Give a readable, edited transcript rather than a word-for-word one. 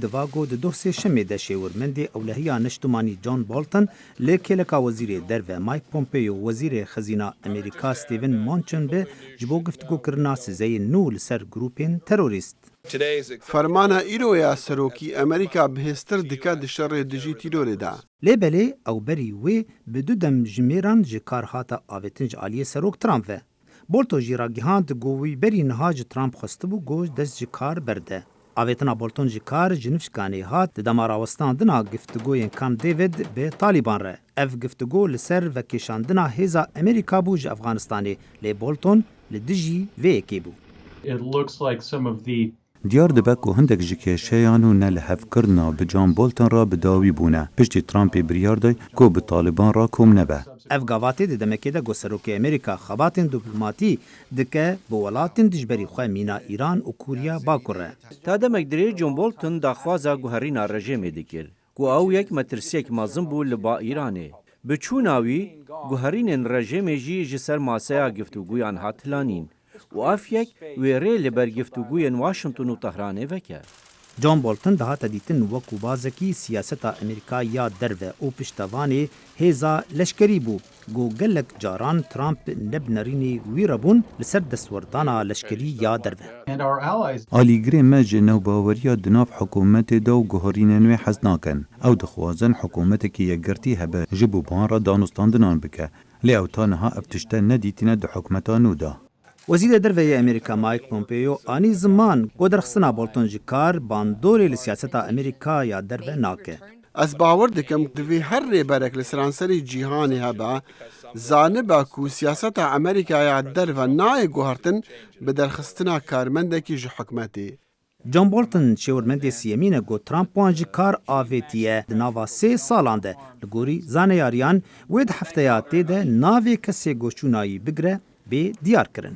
دواگو د دوسه شمه د شورمندی اولهیا نشتمانی جان بالتن لکلکا وزیر درو مایک پومپیو وزیر خزینه امریکا ستیون مانچن به جبو گفتگو کرنا سزای نول سر گروپین تروریست. فرمانا ایرویا سروکی امریکا بهستر دکا دشار دجی تیرور دا. لیبلی او بری وی بدو دم جمیران جکار هاتا آویتنج آلیه سروک ترامپ و. بولتو جیرا گیهاند گووی بری نهاج ترامپ خستبو گوش دست جکار برده. آویتنا بولتون جکار جنفشکانی هات دماراوستان دنا گفتگوین کام دیوید به طالبان ره. اف گفتگو لسر و کشاندنا هیزا امریکا بوج افغانستانی لی بولتون لدجی وی اکی بو. دیار دبه که هندک جکه شیانو نل هفکرنا به جان بولتن را بداوی بونه. پشتی ترامپی بریار دای که به طالبان را کم نبه. اف گاواتی ده دمکی ده گسروکی امریکا خباتین دیپلوماتی دکه بولاتین دجبری خواه مینا ایران و کوریا باکره. تا دمک دری جان بولتن داخوازا گوهرینا رژیم دکر. گو او یک مترسیک مازم بو لبا ایرانه. بچوناوی گوهرین رژیم جی جسر ماسیا گفتگویان هاتلانین. و افیک ویره لبر گفتگوین واشنطن و تهران وکه. جان بولتن ده تدیتن وکو بازکی سیاست امریکا یا درو او پشتوانی هیزا لشکری بو. گو گلک جاران ترامپ نبنرینی ویربون لسر دستوردانا لشکری یا درو. آلیگری مج نوباوریا دناف حکومت دو گوهرین نوی حزناکن. او دخوازن حکومت که یگرتی هبه جبو بان را دانستاندنان بکه. لی او تانها افتشتن ندیتین ده حکمتانو ده. وزیر دروی امریکا مایک پومپیو آنی زمان گودرخصنا بولتون جکار باندوری لسیاست امریکا یا درو ناکه. از باور دکم دوی هر ریبرک لسرانسری جیهانی هبه زانبا کو سیاست امریکا یا درو نای گوهرتن به درخستنا کارمندکی جو حکمتی. جان بولتن شورمندی سیمینه گو ترامپ وانجی کار آویتیه دناوا 3 سالانده لگوری زانیاریان وید هفتیاتی ده ناوی کسی گوچونایی بگره به دیار کرن.